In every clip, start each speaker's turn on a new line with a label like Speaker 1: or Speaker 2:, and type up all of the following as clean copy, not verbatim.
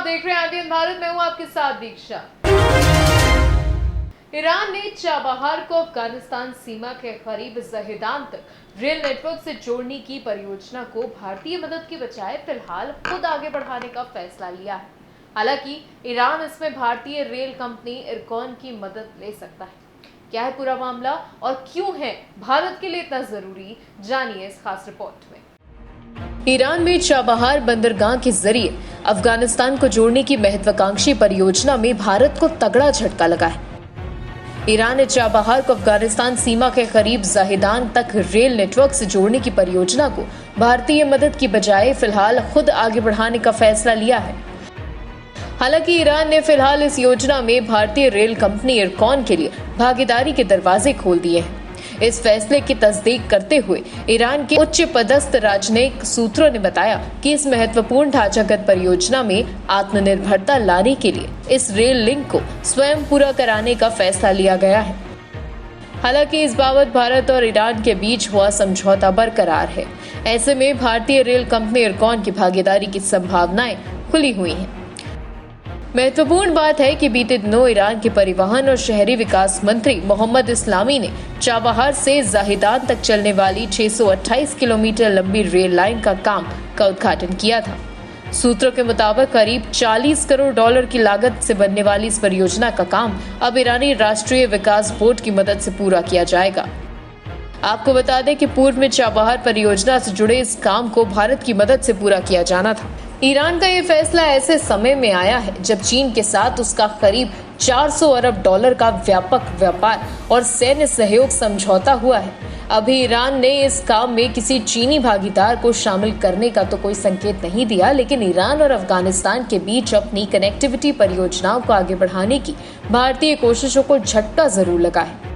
Speaker 1: देख रहे हैं आईबीएन भारत में हूं आपके साथ दीक्षा। ईरान ने चाबहार को अफगानिस्तान सीमा के करीब जहीदान तक रेल नेटवर्क से जोड़ने की परियोजना को भारतीय मदद की बजाय फिलहाल खुद आगे बढ़ाने का फैसला लिया है। हालांकि ईरान इसमें भारतीय रेल कंपनी इरकॉन की मदद ले सकता है। क्या है पूरा मामला और क्यों है भारत के लिए इतना जरूरी, जानिए इस खास रिपोर्ट में। ईरान में चाबहार बंदरगाह के जरिए अफगानिस्तान को जोड़ने की महत्वाकांक्षी परियोजना में भारत को तगड़ा झटका लगा है। ईरान ने चाबहार को अफगानिस्तान सीमा के करीब जहीदान तक रेल नेटवर्क से जोड़ने की परियोजना को भारतीय मदद की बजाय फिलहाल खुद आगे बढ़ाने का फैसला लिया है। हालांकि ईरान ने फिलहाल इस योजना में भारतीय रेल कंपनी इरकॉन के लिए भागीदारी के दरवाजे खोल दिए हैं। इस फैसले की तस्दीक करते हुए ईरान के उच्च पदस्थ राजनयिक सूत्रों ने बताया कि इस महत्वपूर्ण ढांचागत परियोजना में आत्मनिर्भरता लाने के लिए इस रेल लिंक को स्वयं पूरा कराने का फैसला लिया गया है। हालांकि इस बाबत भारत और ईरान के बीच हुआ समझौता बरकरार है। ऐसे में भारतीय रेल कंपनी इरकॉन की भागीदारी की संभावनाएं खुली हुई हैं। महत्वपूर्ण बात है कि बीते दिनों ईरान के परिवहन और शहरी विकास मंत्री मोहम्मद इस्लामी ने चाबहार से जहीदान तक चलने वाली 628 किलोमीटर लंबी रेल लाइन का उद्घाटन किया था। सूत्रों के मुताबिक करीब 40 करोड़ डॉलर की लागत से बनने वाली इस परियोजना का काम अब ईरानी राष्ट्रीय विकास बोर्ड की मदद से पूरा किया जाएगा। आपको बता दें कि पूर्व में चाबहार परियोजना से जुड़े इस काम को भारत की मदद से पूरा किया जाना था। ईरान का ये फैसला ऐसे समय में आया है जब चीन के साथ उसका करीब 400 अरब डॉलर का व्यापक व्यापार और सैन्य सहयोग समझौता हुआ है। अभी ईरान ने इस काम में किसी चीनी भागीदार को शामिल करने का तो कोई संकेत नहीं दिया, लेकिन ईरान और अफगानिस्तान के बीच अपनी कनेक्टिविटी परियोजनाओं को आगे बढ़ाने की भारतीय कोशिशों को झटका जरूर लगा है।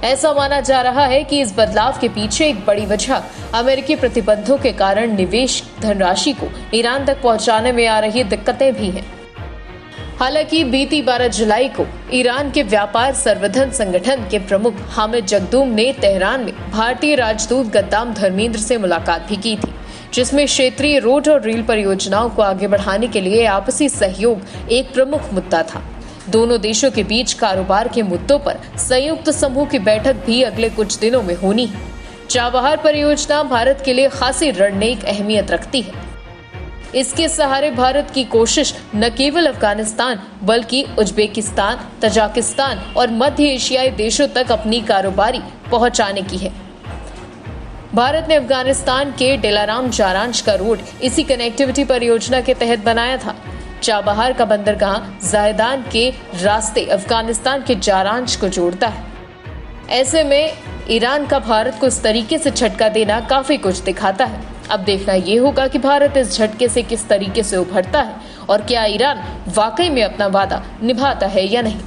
Speaker 1: ऐसा माना जा रहा है कि इस बदलाव के पीछे एक बड़ी वजह अमेरिकी प्रतिबंधों के कारण निवेश धनराशि को ईरान तक पहुंचाने में आ रही दिक्कतें भी हैं। हालांकि बीती 12 जुलाई को ईरान के व्यापार संवर्धन संगठन के प्रमुख हामिद जगदूम ने तेहरान में भारतीय राजदूत गद्दाम धर्मेंद्र से मुलाकात भी की थी, जिसमें क्षेत्रीय रोड और रेल परियोजनाओं को आगे बढ़ाने के लिए आपसी सहयोग एक प्रमुख मुद्दा था। दोनों देशों के बीच कारोबार के मुद्दों पर संयुक्त समूह की बैठक भी अगले कुछ दिनों में होनी है। चाबहार परियोजना भारत के लिए खासी रणनीतिक अहमियत रखती है। इसके सहारे भारत की कोशिश न केवल अफगानिस्तान बल्कि उज्बेकिस्तान, तजाकिस्तान और मध्य एशियाई देशों तक अपनी कारोबारी पहुंचाने की है। भारत ने अफगानिस्तान के दिलाराम जारांज का रोड इसी कनेक्टिविटी परियोजना के तहत बनाया था। चाबहार का बंदरगाह जहीदान के रास्ते अफगानिस्तान के जारांज को जोड़ता है। ऐसे में ईरान का भारत को इस तरीके से झटका देना काफी कुछ दिखाता है। अब देखना ये होगा कि भारत इस झटके से किस तरीके से उभरता है और क्या ईरान वाकई में अपना वादा निभाता है या नहीं।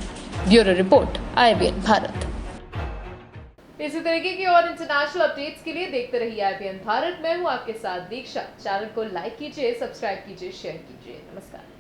Speaker 1: Bureau report, IBN Bharat. इसी तरीके की और इंटरनेशनल अपडेट्स के लिए देखते रहिए आईबीएन भारत। मैं हूं आपके साथ दीक्षा। चैनल को लाइक कीजिए, सब्सक्राइब कीजिए, शेयर कीजिए। नमस्कार।